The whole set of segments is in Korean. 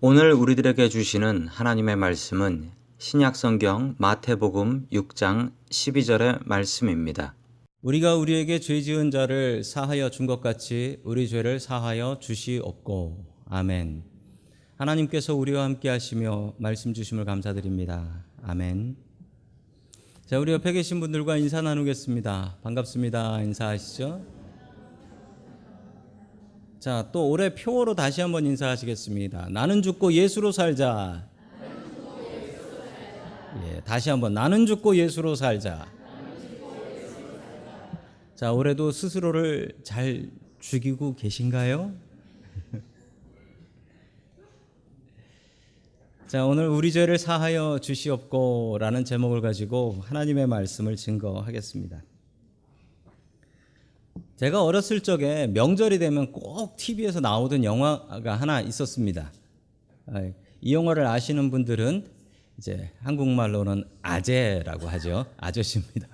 오늘 우리들에게 주시는 하나님의 말씀은 신약성경 마태복음 6장 12절의 말씀입니다. 우리가 우리에게 죄 지은 자를 사하여 준 것 같이 우리 죄를 사하여 주시옵고. 아멘. 하나님께서 우리와 함께 하시며 말씀 주심을 감사드립니다. 아멘. 자, 우리 옆에 계신 분들과 인사 나누겠습니다. 반갑습니다. 인사하시죠. 자, 또 올해 표어로 다시 한번 인사하시겠습니다. 나는 죽고 예수로 살자. 예, 다시 한번 나는 죽고 예수로 살자. 자, 올해도 스스로를 잘 죽이고 계신가요? 자, 오늘 우리 죄를 사하여 주시옵고 라는 제목을 가지고 하나님의 말씀을 증거하겠습니다. 제가 어렸을 적에 명절이 되면 꼭 TV에서 나오던 영화가 하나 있었습니다. 이 영화를 아시는 분들은 이제 한국말로는 아재라고 하죠. 아저씨입니다.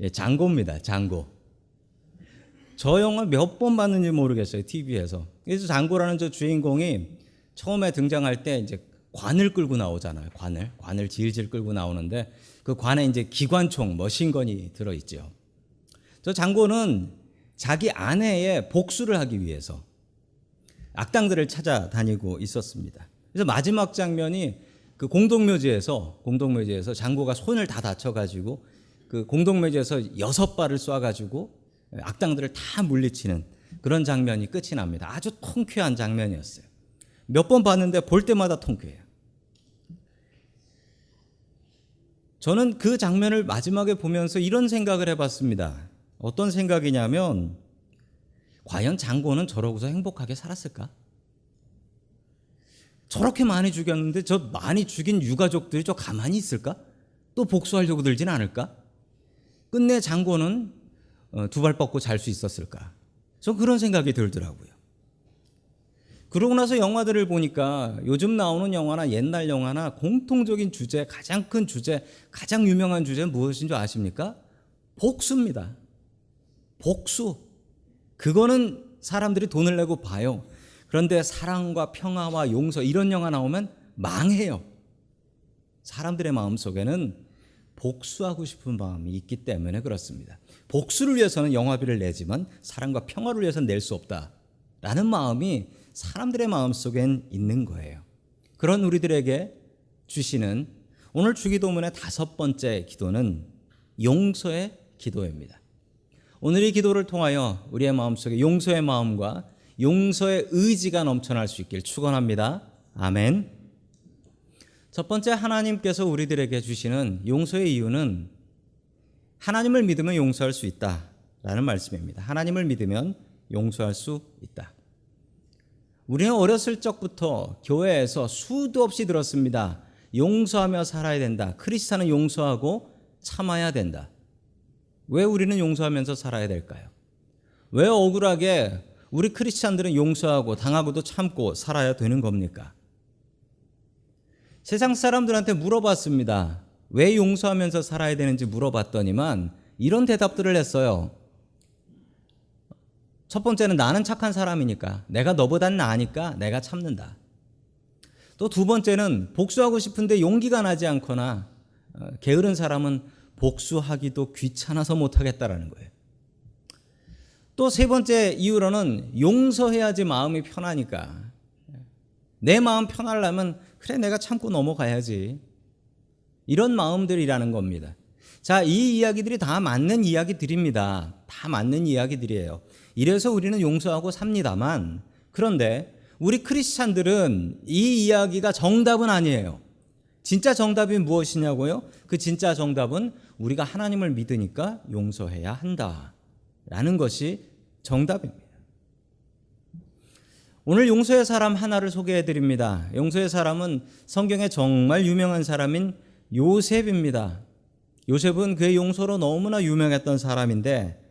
예, 장고입니다. 장고. 저 영화 몇 번 봤는지 모르겠어요. TV에서. 그래서 장고라는 저 주인공이 처음에 등장할 때 이제 관을 끌고 나오잖아요. 관을 질질 끌고 나오는데 그 관에 이제 기관총, 머신건이 들어있죠. 저 장고는 자기 아내의 복수를 하기 위해서 악당들을 찾아다니고 있었습니다. 그래서 마지막 장면이 그 공동묘지에서 장고가 손을 다 다쳐가지고 그 공동묘지에서 6발을 쏴가지고 악당들을 다 물리치는 그런 장면이 끝이 납니다. 아주 통쾌한 장면이었어요. 몇 번 봤는데 볼 때마다 통쾌해요. 저는 그 장면을 마지막에 보면서 이런 생각을 해봤습니다. 어떤 생각이냐면 과연 장고는 저러고서 행복하게 살았을까? 저렇게 많이 죽였는데 저 많이 죽인 유가족들이 저 가만히 있을까? 또 복수하려고 들진 않을까? 끝내 장고는 두 발 뻗고 잘 수 있었을까? 저 그런 생각이 들더라고요. 그러고 나서 영화들을 보니까 요즘 나오는 영화나 옛날 영화나 공통적인 주제, 가장 큰 주제, 가장 유명한 주제는 무엇인 줄 아십니까? 복수입니다. 복수. 그거는 사람들이 돈을 내고 봐요. 그런데 사랑과 평화와 용서 이런 영화 나오면 망해요. 사람들의 마음속에는 복수하고 싶은 마음이 있기 때문에 그렇습니다. 복수를 위해서는 영화비를 내지만 사랑과 평화를 위해서는 낼 수 없다라는 마음이 사람들의 마음속엔 있는 거예요. 그런 우리들에게 주시는 오늘 주기도문의 5번째 기도는 용서의 기도입니다. 오늘 이 기도를 통하여 우리의 마음속에 용서의 마음과 용서의 의지가 넘쳐날 수 있길 축원합니다. 아멘. 첫 번째, 하나님께서 우리들에게 주시는 용서의 이유는 하나님을 믿으면 용서할 수 있다라는 말씀입니다. 하나님을 믿으면 용서할 수 있다. 우리는 어렸을 적부터 교회에서 수도 없이 들었습니다. 용서하며 살아야 된다. 크리스찬은 용서하고 참아야 된다. 왜 우리는 용서하면서 살아야 될까요? 왜 억울하게 우리 크리스찬들은 용서하고 당하고도 참고 살아야 되는 겁니까? 세상 사람들한테 물어봤습니다. 왜 용서하면서 살아야 되는지 물어봤더니만 이런 대답들을 했어요. 첫 번째는 나는 착한 사람이니까, 내가 너보단 나으니까 내가 참는다. 또 두 번째는 복수하고 싶은데 용기가 나지 않거나 게으른 사람은 복수하기도 귀찮아서 못하겠다라는 거예요. 또 세 번째 이유로는 용서해야지 마음이 편하니까, 내 마음 편하려면 그래 내가 참고 넘어가야지, 이런 마음들이라는 겁니다. 자, 이 이야기들이 다 맞는 이야기들입니다. 다 맞는 이야기들이에요. 이래서 우리는 용서하고 삽니다만, 그런데 우리 크리스찬들은 이 이야기가 정답은 아니에요. 진짜 정답이 무엇이냐고요? 그 진짜 정답은 우리가 하나님을 믿으니까 용서해야 한다라는 것이 정답입니다. 오늘 용서의 사람 하나를 소개해 드립니다. 용서의 사람은 성경에 정말 유명한 사람인 요셉입니다. 요셉은 그의 용서로 너무나 유명했던 사람인데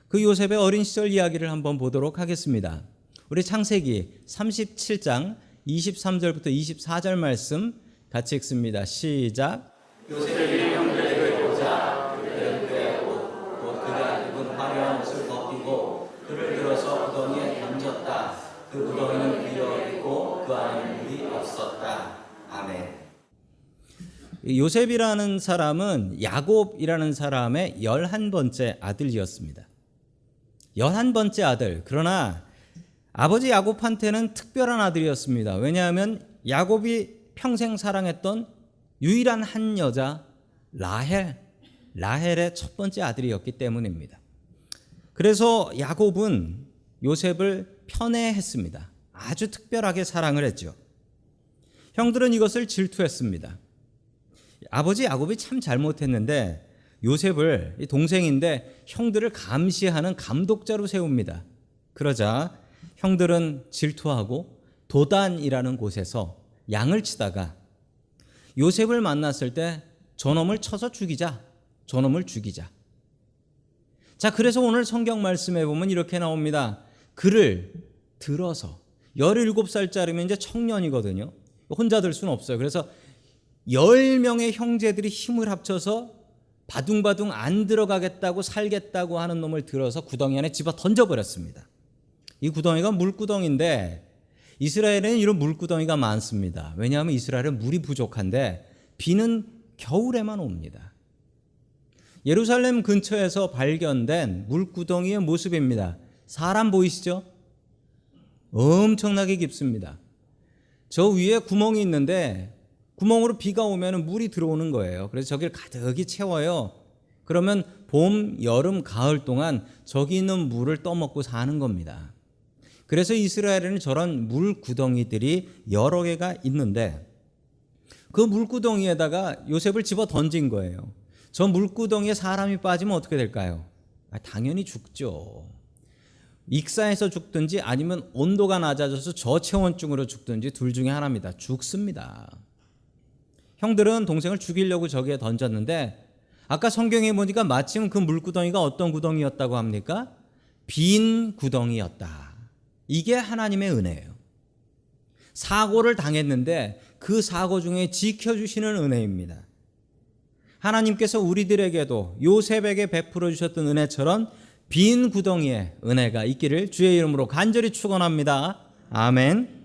그 요셉의 어린 시절 이야기를 한번 보도록 하겠습니다. 우리 창세기 37장 23절부터 24절 말씀 같이 읽습니다. 시작. 요셉이 형제들을 보자 그들은 그의 옷, 곧 그가 입은 화려한 옷을 벗기고 그를 들어서 무덤에 던졌다. 그 무덤에는 비어 있고 그 안에는 요셉이라는 사람은 야곱이라는 사람의 11번째 아들이었습니다. 11번째 아들. 그러나 아버지 야곱한테는 특별한 아들이었습니다. 왜냐하면 야곱이 평생 사랑했던 유일한 한 여자 라헬의 첫 번째 아들이었기 때문입니다. 그래서 야곱은 요셉을 편애했습니다. 아주 특별하게 사랑을 했죠. 형들은 이것을 질투했습니다. 아버지 야곱이 참 잘못했는데 요셉을, 동생인데 형들을 감시하는 감독자로 세웁니다. 그러자 형들은 질투하고 도단이라는 곳에서 양을 치다가 요셉을 만났을 때 저놈을 쳐서 죽이자. 자, 그래서 오늘 성경 말씀에 보면 이렇게 나옵니다. 그를 들어서 17살짜리면 이제 청년이거든요. 혼자 들 수는 없어요. 그래서 10명의 형제들이 힘을 합쳐서 바둥바둥 안 들어가겠다고 살겠다고 하는 놈을 들어서 구덩이 안에 집어 던져버렸습니다. 이 구덩이가 물구덩이인데 이스라엘에는 이런 물구덩이가 많습니다. 왜냐하면 이스라엘은 물이 부족한데 비는 겨울에만 옵니다. 예루살렘 근처에서 발견된 물구덩이의 모습입니다. 사람 보이시죠? 엄청나게 깊습니다. 저 위에 구멍이 있는데 구멍으로 비가 오면 물이 들어오는 거예요. 그래서 저기를 가득히 채워요. 그러면 봄, 여름, 가을 동안 저기 있는 물을 떠먹고 사는 겁니다. 그래서 이스라엘에는 저런 물구덩이들이 여러 개가 있는데 그 물구덩이에다가 요셉을 집어 던진 거예요. 저 물구덩이에 사람이 빠지면 어떻게 될까요? 당연히 죽죠. 익사해서 죽든지 아니면 온도가 낮아져서 저체온증으로 죽든지 둘 중에 하나입니다. 죽습니다. 형들은 동생을 죽이려고 저기에 던졌는데 아까 성경에 보니까 마침 그 물구덩이가 어떤 구덩이였다고 합니까? 빈 구덩이였다. 이게 하나님의 은혜예요. 사고를 당했는데 그 사고 중에 지켜주시는 은혜입니다. 하나님께서 우리들에게도 요셉에게 베풀어 주셨던 은혜처럼 빈 구덩이에 은혜가 있기를 주의 이름으로 간절히 축원합니다. 아멘.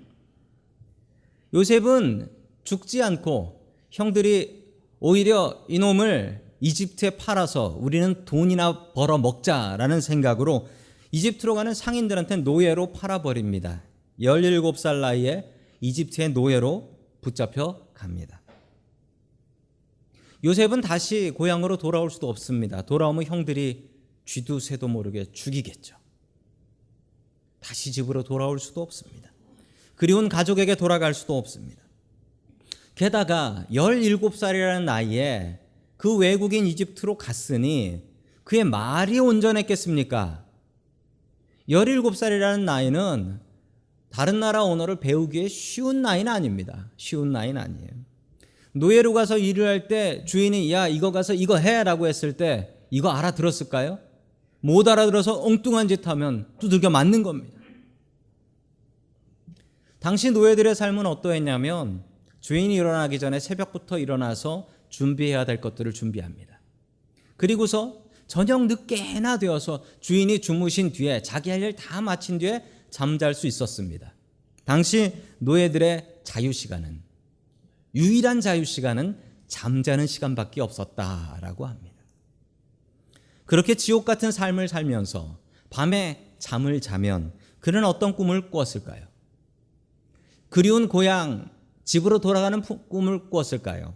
요셉은 죽지 않고 형들이 오히려 이놈을 이집트에 팔아서 우리는 돈이나 벌어 먹자라는 생각으로 이집트로 가는 상인들한테 노예로 팔아버립니다. 17살 나이에 이집트의 노예로 붙잡혀 갑니다. 요셉은 다시 고향으로 돌아올 수도 없습니다. 돌아오면 형들이 쥐도 새도 모르게 죽이겠죠. 다시 집으로 돌아올 수도 없습니다. 그리운 가족에게 돌아갈 수도 없습니다. 게다가 17살이라는 나이에 그 외국인 이집트로 갔으니 그의 말이 온전했겠습니까? 17살이라는 나이는 다른 나라 언어를 배우기에 쉬운 나이는 아닙니다. 쉬운 나이는 아니에요. 노예로 가서 일을 할 때 주인이 야 이거 가서 이거 해라고 했을 때 이거 알아들었을까요? 못 알아들어서 엉뚱한 짓 하면 두들겨 맞는 겁니다. 당시 노예들의 삶은 어떠했냐면 주인이 일어나기 전에 새벽부터 일어나서 준비해야 될 것들을 준비합니다. 그리고서 저녁 늦게나 되어서 주인이 주무신 뒤에 자기 할 일 다 마친 뒤에 잠잘 수 있었습니다. 당시 노예들의 자유시간은 유일한 자유시간은 잠자는 시간밖에 없었다라고 합니다. 그렇게 지옥 같은 삶을 살면서 밤에 잠을 자면 그는 어떤 꿈을 꾸었을까요? 그리운 고향, 집으로 돌아가는 꿈을 꾸었을까요?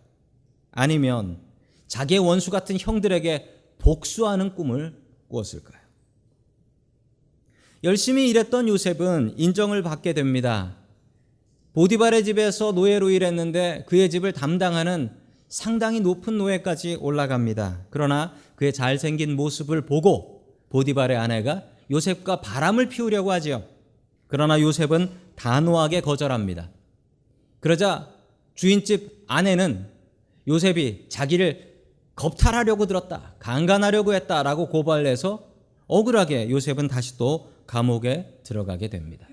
아니면 자기의 원수 같은 형들에게 복수하는 꿈을 꾸었을까요? 열심히 일했던 요셉은 인정을 받게 됩니다. 보디발의 집에서 노예로 일했는데 그의 집을 담당하는 상당히 높은 노예까지 올라갑니다. 그러나 그의 잘생긴 모습을 보고 보디발의 아내가 요셉과 바람을 피우려고 하지요. 그러나 요셉은 단호하게 거절합니다. 그러자 주인집 아내는 요셉이 자기를 겁탈하려고 들었다, 강간하려고 했다라고 고발해서 억울하게 요셉은 다시 또 감옥에 들어가게 됩니다.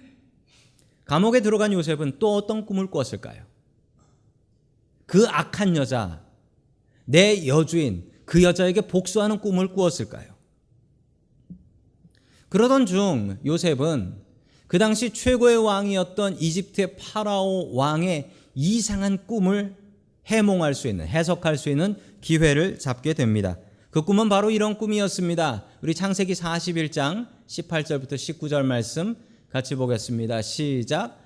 감옥에 들어간 요셉은 또 어떤 꿈을 꿨을까요? 그 악한 여자, 내 여주인, 그 여자에게 복수하는 꿈을 꾸었을까요? 그러던 중 요셉은 그 당시 최고의 왕이었던 이집트의 파라오 왕의 이상한 꿈을 해몽할 수 있는, 해석할 수 있는 기회를 잡게 됩니다. 그 꿈은 바로 이런 꿈이었습니다. 우리 창세기 41장 18절부터 19절 말씀 같이 보겠습니다. 시작.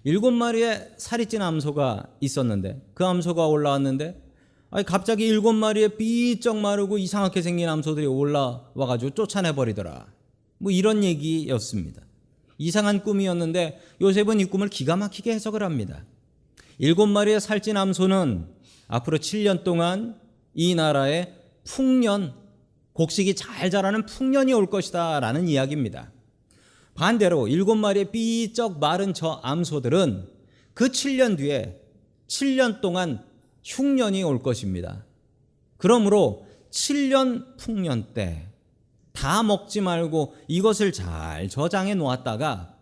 일곱 마리의 살이 찐 암소가 있었는데 그 암소가 올라왔는데 갑자기 일곱 마리의 삐쩍 마르고 이상하게 생긴 암소들이 올라와가지고 쫓아내버리더라. 뭐 이런 얘기였습니다. 이상한 꿈이었는데 요셉은 이 꿈을 기가 막히게 해석을 합니다. 일곱 마리의 살찐 암소는 앞으로 7년 동안 이 나라에 풍년, 곡식이 잘 자라는 풍년이 올 것이다 라는 이야기입니다. 반대로 일곱 마리의 삐쩍 마른 저 암소들은 그 7년 뒤에 7년 동안 흉년이 올 것입니다. 그러므로 7년 풍년 때 다 먹지 말고 이것을 잘 저장해 놓았다가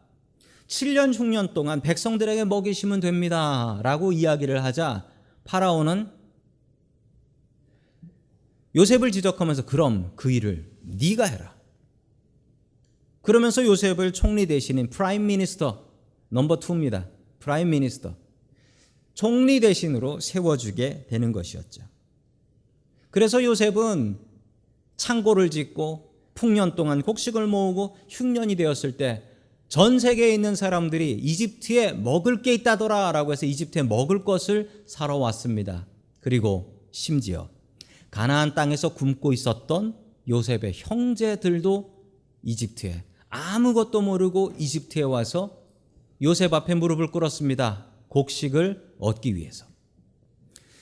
7년 흉년 동안 백성들에게 먹이시면 됩니다 라고 이야기를 하자 파라오는 요셉을 지적하면서 그럼 그 일을 네가 해라. 그러면서 요셉을 총리 대신인 프라임 미니스터 넘버 2입니다. 프라임 미니스터 총리 대신으로 세워주게 되는 것이었죠. 그래서 요셉은 창고를 짓고 풍년 동안 곡식을 모으고 흉년이 되었을 때 전 세계에 있는 사람들이 이집트에 먹을 게 있다더라 라고 해서 이집트에 먹을 것을 사러 왔습니다. 그리고 심지어 가나안 땅에서 굶고 있었던 요셉의 형제들도 이집트에 아무것도 모르고 이집트에 와서 요셉 앞에 무릎을 꿇었습니다. 곡식을 얻기 위해서.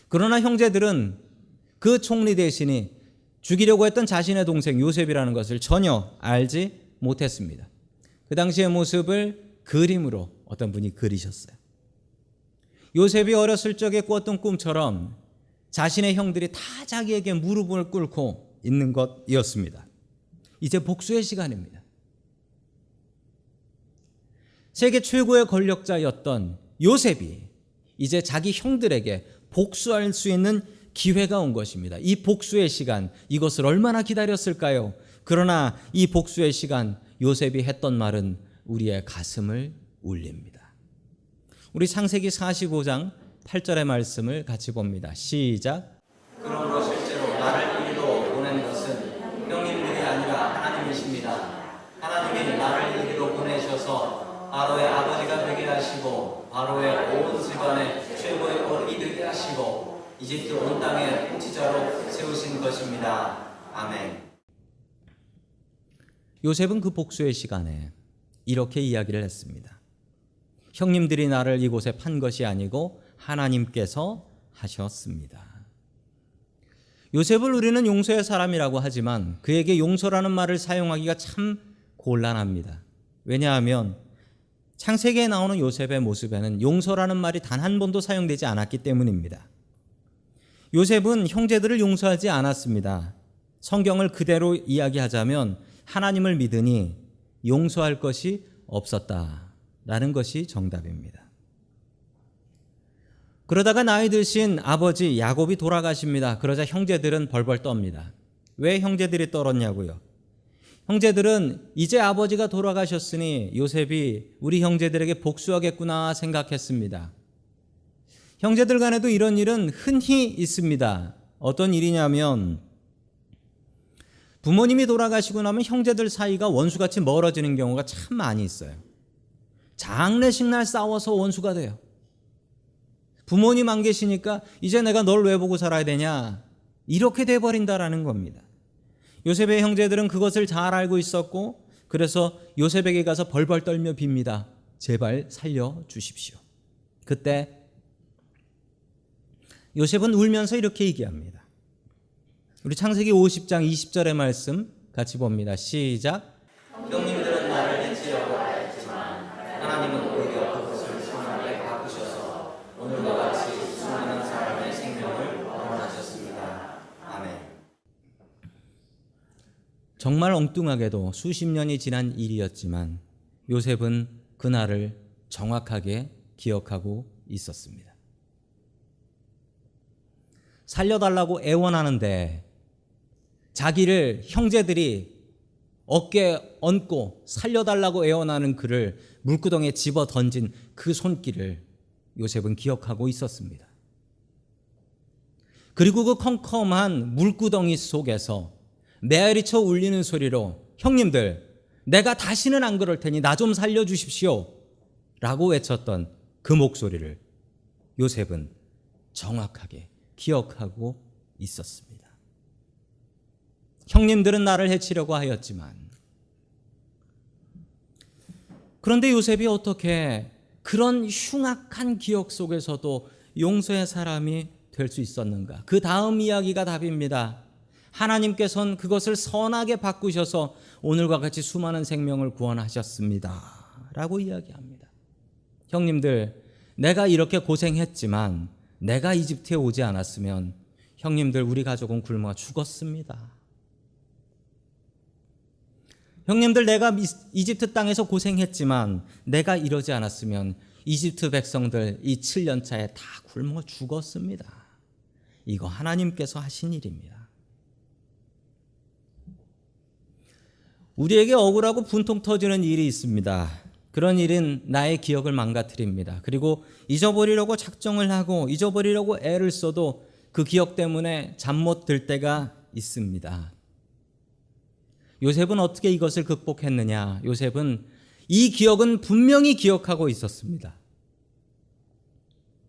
그러나 형제들은 그 총리 대신이 죽이려고 했던 자신의 동생 요셉이라는 것을 전혀 알지 못했습니다. 그 당시의 모습을 그림으로 어떤 분이 그리셨어요. 요셉이 어렸을 적에 꾸었던 꿈처럼 자신의 형들이 다 자기에게 무릎을 꿇고 있는 것이었습니다. 이제 복수의 시간입니다. 세계 최고의 권력자였던 요셉이 이제 자기 형들에게 복수할 수 있는 기회가 온 것입니다. 이 복수의 시간, 이것을 얼마나 기다렸을까요? 그러나 이 복수의 시간, 요셉이 했던 말은 우리의 가슴을 울립니다. 우리 창세기 45장 8절의 말씀을 같이 봅니다. 시작. 그러므로 실제로 나를 이리로 보낸 것은 형님들이 아니라 하나님이십니다. 하나님이 나를 이리로 보내셔서 바로의 아버지가 되게 하시고 바로의 온 집안의 최고의 어른이 되게 하시고 이집트 온 땅의 통치자로 세우신 것입니다. 아멘. 요셉은 그 복수의 시간에 이렇게 이야기를 했습니다. 형님들이 나를 이곳에 판 것이 아니고 하나님께서 하셨습니다. 요셉을 우리는 용서의 사람이라고 하지만 그에게 용서라는 말을 사용하기가 참 곤란합니다. 왜냐하면 창세기에 나오는 요셉의 모습에는 용서라는 말이 단 한 번도 사용되지 않았기 때문입니다. 요셉은 형제들을 용서하지 않았습니다. 성경을 그대로 이야기하자면 하나님을 믿으니 용서할 것이 없었다라는 것이 정답입니다. 그러다가 나이 드신 아버지 야곱이 돌아가십니다. 그러자 형제들은 벌벌 떱니다. 왜 형제들이 떨었냐고요? 형제들은 이제 아버지가 돌아가셨으니 요셉이 우리 형제들에게 복수하겠구나 생각했습니다. 형제들 간에도 이런 일은 흔히 있습니다. 어떤 일이냐면 부모님이 돌아가시고 나면 형제들 사이가 원수같이 멀어지는 경우가 참 많이 있어요. 장례식 날 싸워서 원수가 돼요. 부모님 안 계시니까 이제 내가 널 왜 보고 살아야 되냐 이렇게 돼버린다라는 겁니다. 요셉의 형제들은 그것을 잘 알고 있었고 그래서 요셉에게 가서 벌벌 떨며 빕니다. 제발 살려주십시오. 그때 요셉은 울면서 이렇게 얘기합니다. 우리 창세기 50장 20절의 말씀 같이 봅니다. 시작. 형님들은 나를 해치려고 하였지만 하나님은 오히려 그것을 선하게 바꾸셔서 오늘과 같이 수많은 사람의 생명을 구원하셨습니다. 아멘. 정말 엉뚱하게도 수십 년이 지난 일이었지만 요셉은 그날을 정확하게 기억하고 있었습니다. 살려달라고 애원하는데 자기를 형제들이 어깨에 얹고 살려달라고 애원하는 그를 물구덩이에 집어 던진 그 손길을 요셉은 기억하고 있었습니다. 그리고 그 컴컴한 물구덩이 속에서 메아리쳐 울리는 소리로 형님들, 내가 다시는 안 그럴 테니 나 좀 살려주십시오 라고 외쳤던 그 목소리를 요셉은 정확하게 기억하고 있었습니다. 형님들은 나를 해치려고 하였지만, 그런데 요셉이 어떻게 그런 흉악한 기억 속에서도 용서의 사람이 될 수 있었는가? 그 다음 이야기가 답입니다. 하나님께서는 그것을 선하게 바꾸셔서 오늘과 같이 수많은 생명을 구원하셨습니다 라고 이야기합니다. 형님들, 내가 이렇게 고생했지만 내가 이집트에 오지 않았으면 형님들, 우리 가족은 굶어 죽었습니다. 형님들, 내가 이집트 땅에서 고생했지만 내가 이러지 않았으면 이집트 백성들 이 7년 차에 다 굶어 죽었습니다. 이거 하나님께서 하신 일입니다. 우리에게 억울하고 분통 터지는 일이 있습니다. 그런 일은 나의 기억을 망가뜨립니다. 그리고 잊어버리려고 작정을 하고 잊어버리려고 애를 써도 그 기억 때문에 잠 못 들 때가 있습니다. 요셉은 어떻게 이것을 극복했느냐? 요셉은 이 기억은 분명히 기억하고 있었습니다.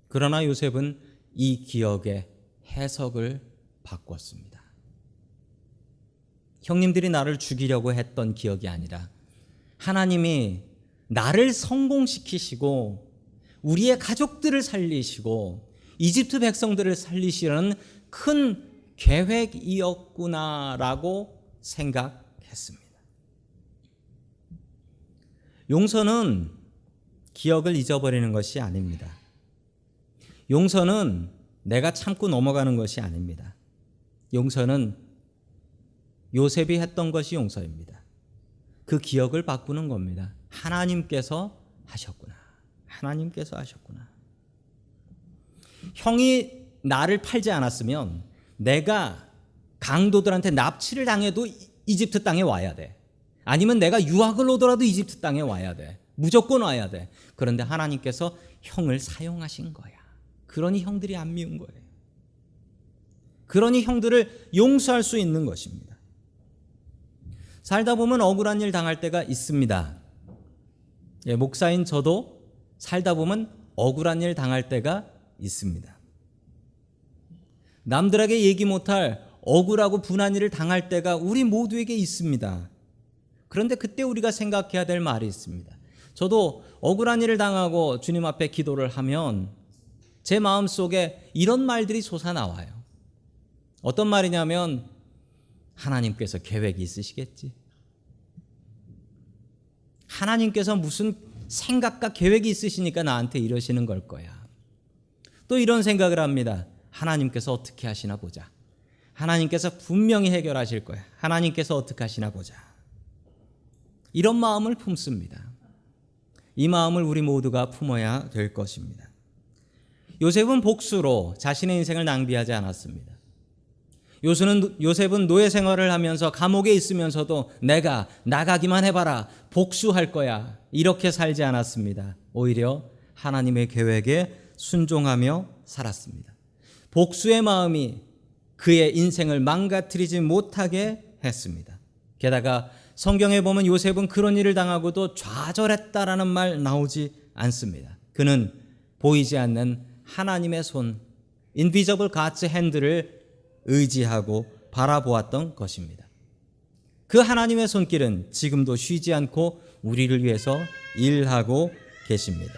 그러나 요셉은 이 기억의 해석을 바꿨습니다. 형님들이 나를 죽이려고 했던 기억이 아니라 하나님이 나를 성공시키시고 우리의 가족들을 살리시고 이집트 백성들을 살리시려는 큰 계획이었구나라고 생각했습니다. 용서는 기억을 잊어버리는 것이 아닙니다. 용서는 내가 참고 넘어가는 것이 아닙니다. 용서는 요셉이 했던 것이 용서입니다. 그 기억을 바꾸는 겁니다. 하나님께서 하셨구나. 하나님께서 하셨구나. 형이 나를 팔지 않았으면 내가 강도들한테 납치를 당해도 이집트 땅에 와야 돼. 아니면 내가 유학을 오더라도 이집트 땅에 와야 돼. 무조건 와야 돼. 그런데 하나님께서 형을 사용하신 거야. 그러니 형들이 안 미운 거예요. 그러니 형들을 용서할 수 있는 것입니다. 살다 보면 억울한 일 당할 때가 있습니다. 목사인 저도 살다 보면 억울한 일 당할 때가 있습니다. 남들에게 얘기 못할 억울하고 분한 일을 당할 때가 우리 모두에게 있습니다. 그런데 그때 우리가 생각해야 될 말이 있습니다. 저도 억울한 일을 당하고 주님 앞에 기도를 하면 제 마음속에 이런 말들이 솟아나와요. 어떤 말이냐면 하나님께서 계획이 있으시겠지. 하나님께서 무슨 생각과 계획이 있으시니까 나한테 이러시는 걸 거야. 또 이런 생각을 합니다. 하나님께서 어떻게 하시나 보자. 하나님께서 분명히 해결하실 거야. 하나님께서 어떻게 하시나 보자. 이런 마음을 품습니다. 이 마음을 우리 모두가 품어야 될 것입니다. 요셉은 복수로 자신의 인생을 낭비하지 않았습니다. 요셉은 노예 생활을 하면서 감옥에 있으면서도 내가 나가기만 해봐라, 복수할 거야, 이렇게 살지 않았습니다. 오히려 하나님의 계획에 순종하며 살았습니다. 복수의 마음이 그의 인생을 망가뜨리지 못하게 했습니다. 게다가 성경에 보면 요셉은 그런 일을 당하고도 좌절했다라는 말 나오지 않습니다. 그는 보이지 않는 하나님의 손, Invisible God's Hand를 의지하고 바라보았던 것입니다. 그 하나님의 손길은 지금도 쉬지 않고 우리를 위해서 일하고 계십니다.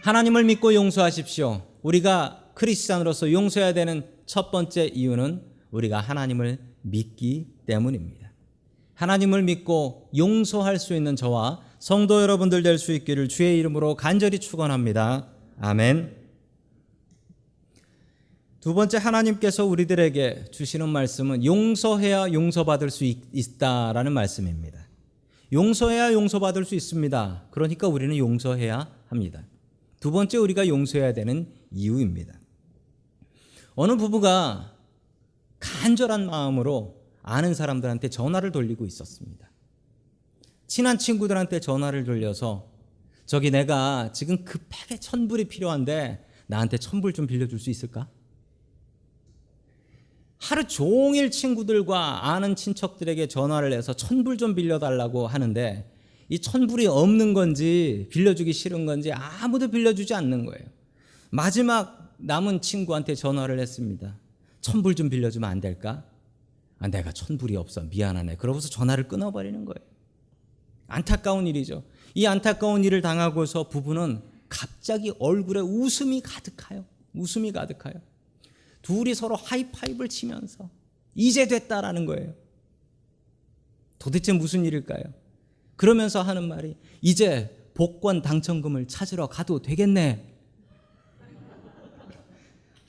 하나님을 믿고 용서하십시오. 우리가 크리스찬으로서 용서해야 되는 첫 번째 이유는 우리가 하나님을 믿기 때문입니다. 하나님을 믿고 용서할 수 있는 저와 성도 여러분들 될 수 있기를 주의 이름으로 간절히 축원합니다. 아멘. 두 번째, 하나님께서 우리들에게 주시는 말씀은 용서해야 용서받을 수 있다라는 말씀입니다. 용서해야 용서받을 수 있습니다. 그러니까 우리는 용서해야 합니다. 두 번째, 우리가 용서해야 되는 이유입니다. 어느 부부가 간절한 마음으로 아는 사람들한테 전화를 돌리고 있었습니다. 친한 친구들한테 전화를 돌려서 저기 내가 지금 급하게 1,000불이 필요한데 나한테 1,000불 좀 빌려줄 수 있을까? 하루 종일 친구들과 아는 친척들에게 전화를 해서 1,000불 좀 빌려달라고 하는데 이 1,000불이 없는 건지 빌려주기 싫은 건지 아무도 빌려주지 않는 거예요. 마지막 남은 친구한테 전화를 했습니다. 1,000불 좀 빌려주면 안 될까? 내가 1,000불이 없어. 미안하네. 그러고서 전화를 끊어버리는 거예요. 안타까운 일이죠. 이 안타까운 일을 당하고서 부부는 갑자기 얼굴에 웃음이 가득해요. 웃음이 가득해요. 둘이 서로 하이파이브를 치면서 이제 됐다라는 거예요. 도대체 무슨 일일까요? 그러면서 하는 말이 이제 복권 당첨금을 찾으러 가도 되겠네.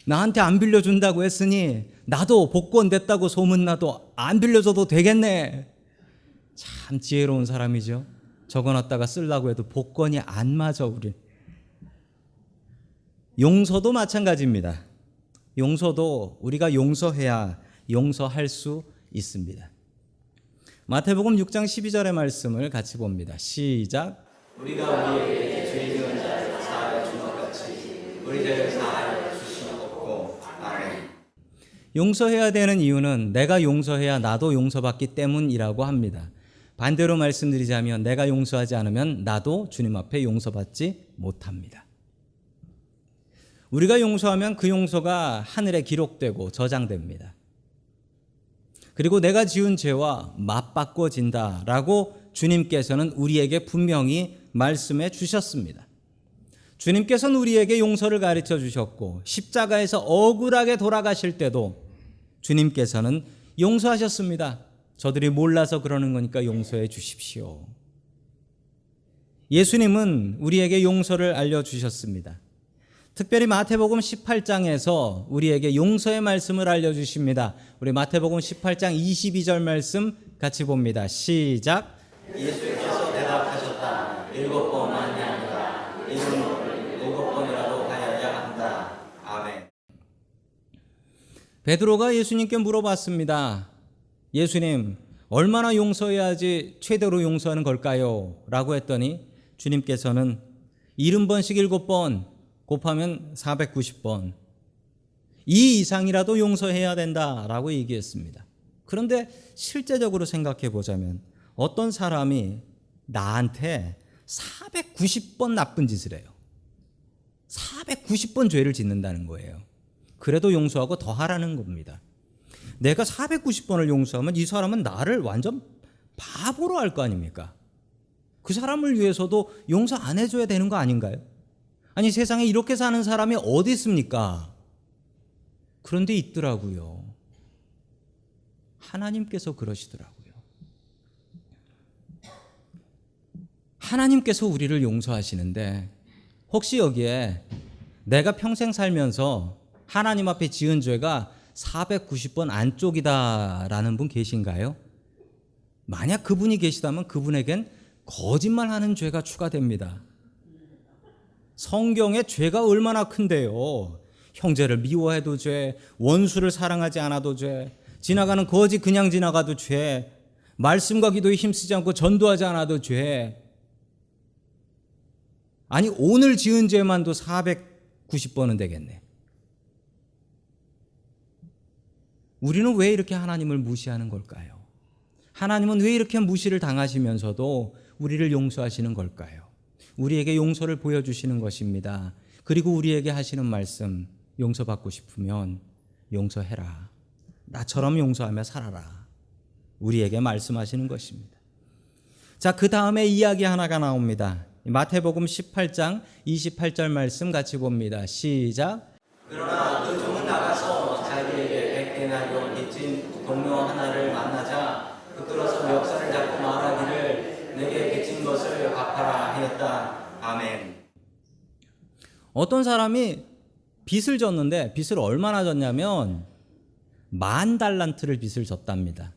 나한테 안 빌려준다고 했으니 나도 복권 됐다고 소문나도 안 빌려줘도 되겠네. 참 지혜로운 사람이죠. 적어놨다가 쓰려고 해도 복권이 안 맞아. 우리 용서도 마찬가지입니다. 용서도 우리가 용서해야 용서할 수 있습니다. 마태복음 6장 12절의 말씀을 같이 봅니다. 시작. 우리가 우리에게 죄 지은 자를 사하여 준 것 같이 우리 죄를 사하여 주시옵고. 아멘. 용서해야 되는 이유는 내가 용서해야 나도 용서받기 때문이라고 합니다. 반대로 말씀드리자면 내가 용서하지 않으면 나도 주님 앞에 용서받지 못합니다. 우리가 용서하면 그 용서가 하늘에 기록되고 저장됩니다. 그리고 내가 지은 죄와 맞바꿔진다라고 주님께서는 우리에게 분명히 말씀해 주셨습니다. 주님께서는 우리에게 용서를 가르쳐 주셨고 십자가에서 억울하게 돌아가실 때도 주님께서는 용서하셨습니다. 저들이 몰라서 그러는 거니까 용서해 주십시오. 예수님은 우리에게 용서를 알려주셨습니다. 특별히 마태복음 18장에서 우리에게 용서의 말씀을 알려주십니다. 우리 마태복음 18장 22절 말씀 같이 봅니다. 시작. 예수께서 대답하셨다. 7번만이 아니라 7번이라도 하여야 한다. 아멘. 베드로가 예수님께 물어봤습니다. 예수님, 얼마나 용서해야지 최대로 용서하는 걸까요? 라고 했더니 주님께서는 70번씩 7번 곱하면 490번 이 이상이라도 용서해야 된다라고 얘기했습니다. 그런데 실제적으로 생각해 보자면 어떤 사람이 나한테 490번 나쁜 짓을 해요. 490번 죄를 짓는다는 거예요. 그래도 용서하고 더 하라는 겁니다. 내가 490번을 용서하면 이 사람은 나를 완전 바보로 할 거 아닙니까? 그 사람을 위해서도 용서 안 해줘야 되는 거 아닌가요? 아니 세상에 이렇게 사는 사람이 어디 있습니까? 그런데 있더라고요. 하나님께서 그러시더라고요. 하나님께서 우리를 용서하시는데 혹시 여기에 내가 평생 살면서 하나님 앞에 지은 죄가 490번 안쪽이다라는 분 계신가요? 만약 그분이 계시다면 그분에겐 거짓말하는 죄가 추가됩니다. 성경에 죄가 얼마나 큰데요. 형제를 미워해도 죄, 원수를 사랑하지 않아도 죄, 지나가는 거지 그냥 지나가도 죄, 말씀과 기도에 힘쓰지 않고 전도하지 않아도 죄. 아니 오늘 지은 죄만도 490번은 되겠네. 우리는 왜 이렇게 하나님을 무시하는 걸까요? 하나님은 왜 이렇게 무시를 당하시면서도 우리를 용서하시는 걸까요? 우리에게 용서를 보여주시는 것입니다. 그리고 우리에게 하시는 말씀, 용서받고 싶으면 용서해라. 나처럼 용서하며 살아라. 우리에게 말씀하시는 것입니다. 자, 그 다음에 이야기 하나가 나옵니다. 마태복음 18장 28절 말씀 같이 봅니다. 시작. 그러나 그 종은 나가서 자기에게 100데나리온 빚진 동료 하나를 만나자 붙들어서 멱살을 잡고 말하기를 내게 빚진 것을 갚아라 하였다. 아멘. 어떤 사람이 빚을 졌는데 빚을 얼마나 졌냐면 10,000달란트를 빚을 졌답니다.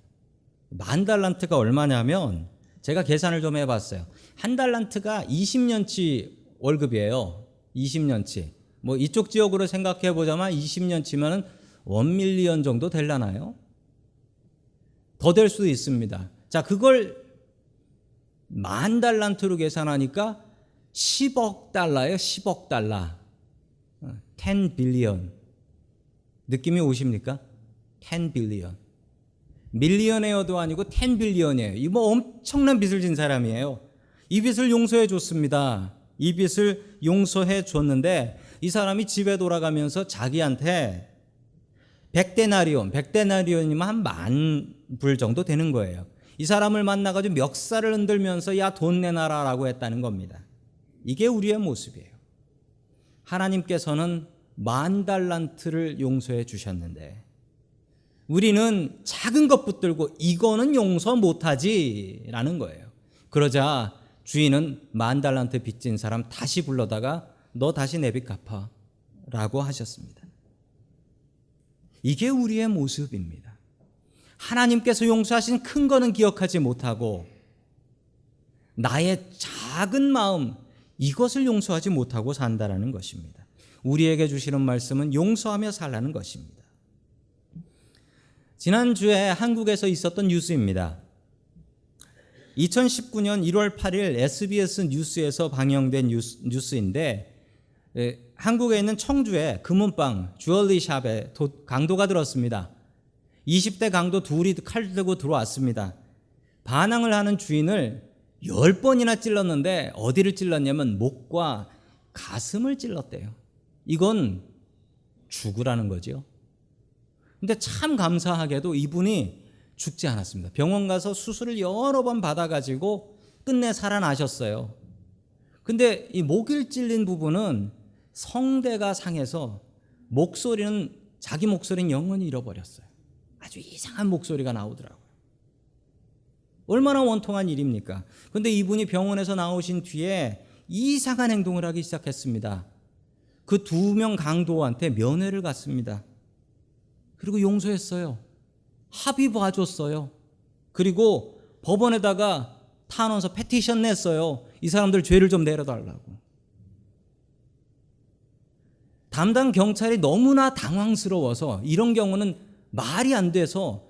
10,000달란트가 얼마냐면 제가 계산을 좀 해봤어요. 한 달란트가 20년치 월급이에요. 20년치. 뭐 이쪽 지역으로 생각해 보자면 20년치면 1밀리언 정도 될라나요? 더 될 수도 있습니다. 자, 그걸 10,000달란트로 계산하니까 10억 달러예요. 10억 달러. 10 빌리언. 느낌이 오십니까? 10 빌리언. 밀리언에어도 아니고 10 빌리언이에요. 이 뭐 엄청난 빚을 진 사람이에요. 이 빚을 용서해 줬습니다. 이 빚을 용서해 줬는데 이 사람이 집에 돌아가면서 자기한테 100데나리온이면 한 10,000불 정도 되는 거예요. 이 사람을 만나가지고 멱살을 흔들면서 야, 돈 내놔라라고 했다는 겁니다. 이게 우리의 모습이에요. 하나님께서는 10,000달란트를 용서해 주셨는데 우리는 작은 것 붙들고 이거는 용서 못하지 라는 거예요. 그러자 주인은 10,000달란트 빚진 사람 다시 불러다가 너 다시 내 빚 갚아 라고 하셨습니다. 이게 우리의 모습입니다. 하나님께서 용서하신 큰 거는 기억하지 못하고 나의 작은 마음 이것을 용서하지 못하고 산다라는 것입니다. 우리에게 주시는 말씀은 용서하며 살라는 것입니다. 지난주에 한국에서 있었던 뉴스입니다. 2019년 1월 8일 SBS 뉴스에서 방영된 뉴스인데 한국에 있는 청주의 금은방 주얼리 샵에 강도가 들었습니다. 20대 강도 둘이 칼 들고 들어왔습니다. 반항을 하는 주인을 10번이나 찔렀는데 어디를 찔렀냐면 목과 가슴을 찔렀대요. 이건 죽으라는 거죠. 근데 참 감사하게도 이분이 죽지 않았습니다. 병원 가서 수술을 여러 번 받아가지고 끝내 살아나셨어요. 근데 이 목을 찔린 부분은 성대가 상해서 목소리는 자기 목소리는 영원히 잃어버렸어요. 아주 이상한 목소리가 나오더라고요. 얼마나 원통한 일입니까? 근데 이분이 병원에서 나오신 뒤에 이상한 행동을 하기 시작했습니다. 그 2명 강도한테 면회를 갔습니다. 그리고 용서했어요. 합의 봐줬어요. 그리고 법원에다가 탄원서 패티션 냈어요. 이 사람들 죄를 좀 내려달라고. 담당 경찰이 너무나 당황스러워서 이런 경우는 말이 안 돼서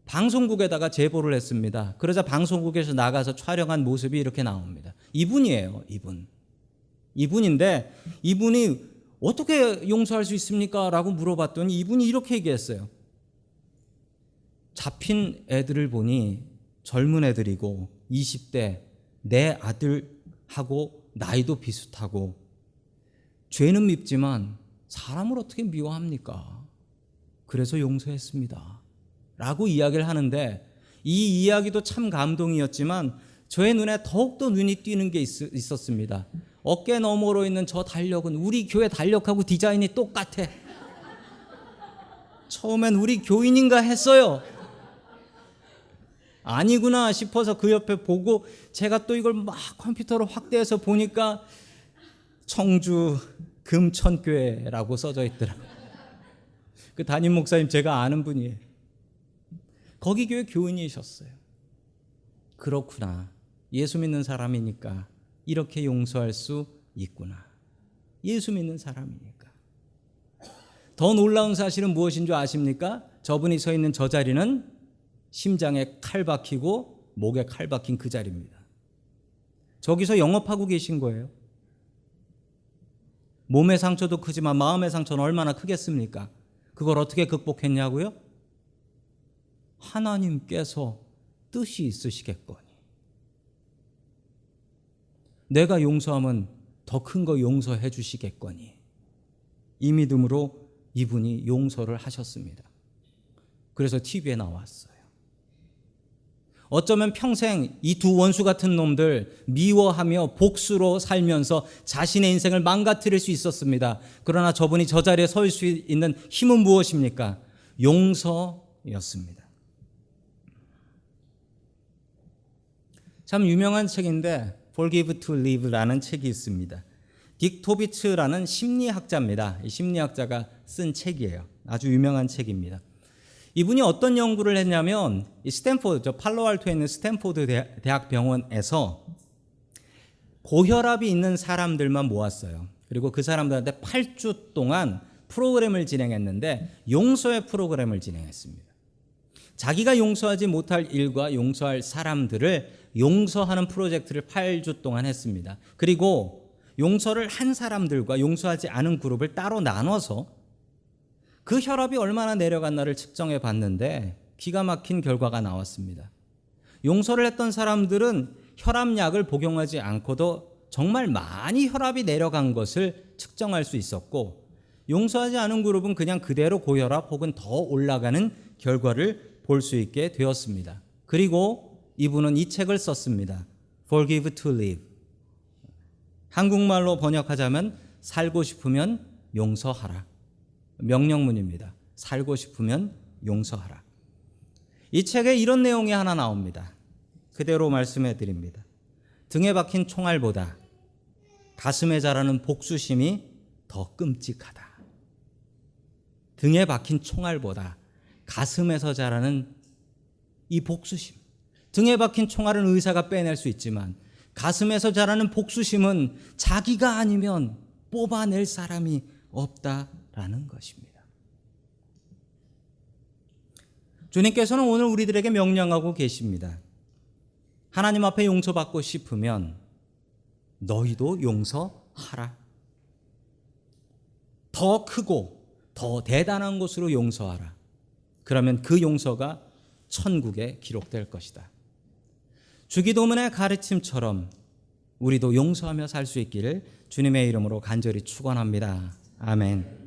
방송국에다가 제보를 했습니다. 그러자 방송국에서 나가서 촬영한 모습이 이렇게 나옵니다. 이분이에요. 이분인데 이분이 어떻게 용서할 수 있습니까? 라고 물어봤더니 이분이 이렇게 얘기했어요. 잡힌 애들을 보니 젊은 애들이고 20대 내 아들하고 나이도 비슷하고 죄는 밉지만 사람을 어떻게 미워합니까? 그래서 용서했습니다. 라고 이야기를 하는데 이 이야기도 참 감동이었지만 저의 눈에 더욱더 눈이 띄는 게 있었습니다. 어깨 너머로 있는 저 달력은 우리 교회 달력하고 디자인이 똑같아. 처음엔 우리 교인인가 했어요. 아니구나 싶어서 그 옆에 보고 제가 또 이걸 막 컴퓨터로 확대해서 보니까 청주 금천교회라고 써져 있더라고요. 그 담임 목사님 제가 아는 분이에요. 거기 교회 교인이셨어요. 그렇구나. 예수 믿는 사람이니까 이렇게 용서할 수 있구나. 예수 믿는 사람이니까. 더 놀라운 사실은 무엇인 줄 아십니까? 저분이 서 있는 저 자리는 심장에 칼 박히고 목에 칼 박힌 그 자리입니다. 저기서 영업하고 계신 거예요. 몸의 상처도 크지만 마음의 상처는 얼마나 크겠습니까? 그걸 어떻게 극복했냐고요? 하나님께서 뜻이 있으시겠거니. 내가 용서하면 더 큰 거 용서해 주시겠거니. 이 믿음으로 이분이 용서를 하셨습니다. 그래서 TV에 나왔어요. 어쩌면 평생 이 두 원수 같은 놈들 미워하며 복수로 살면서 자신의 인생을 망가뜨릴 수 있었습니다. 그러나 저분이 저 자리에 설 수 있는 힘은 무엇입니까? 용서였습니다. 참 유명한 책인데 Forgive to Live라는 책이 있습니다. 딕 토비츠라는 심리학자입니다. 이 심리학자가 쓴 책이에요. 아주 유명한 책입니다. 이분이 어떤 연구를 했냐면 이 스탠포드, 팔로알토에 있는 스탠포드 대학 병원에서 고혈압이 있는 사람들만 모았어요. 그리고 그 사람들한테 8주 동안 프로그램을 진행했는데 용서의 프로그램을 진행했습니다. 자기가 용서하지 못할 일과 용서할 사람들을 용서하는 프로젝트를 8주 동안 했습니다. 그리고 용서를 한 사람들과 용서하지 않은 그룹을 따로 나눠서 그 혈압이 얼마나 내려갔나를 측정해 봤는데 기가 막힌 결과가 나왔습니다. 용서를 했던 사람들은 혈압약을 복용하지 않고도 정말 많이 혈압이 내려간 것을 측정할 수 있었고, 용서하지 않은 그룹은 그냥 그대로 고혈압 혹은 더 올라가는 결과를 볼 수 있게 되었습니다. 그리고 이분은 이 책을 썼습니다. Forgive to live. 한국말로 번역하자면 살고 싶으면 용서하라. 명령문입니다. 살고 싶으면 용서하라. 이 책에 이런 내용이 하나 나옵니다. 그대로 말씀해 드립니다. 등에 박힌 총알보다 가슴에 자라는 복수심이 더 끔찍하다. 등에 박힌 총알보다 가슴에서 자라는 이 복수심. 등에 박힌 총알은 의사가 빼낼 수 있지만 가슴에서 자라는 복수심은 자기가 아니면 뽑아낼 사람이 없다라는 것입니다. 주님께서는 오늘 우리들에게 명령하고 계십니다. 하나님 앞에 용서받고 싶으면 너희도 용서하라. 더 크고 더 대단한 것으로 용서하라. 그러면 그 용서가 천국에 기록될 것이다. 주기도문의 가르침처럼 우리도 용서하며 살 수 있기를 주님의 이름으로 간절히 축원합니다. 아멘.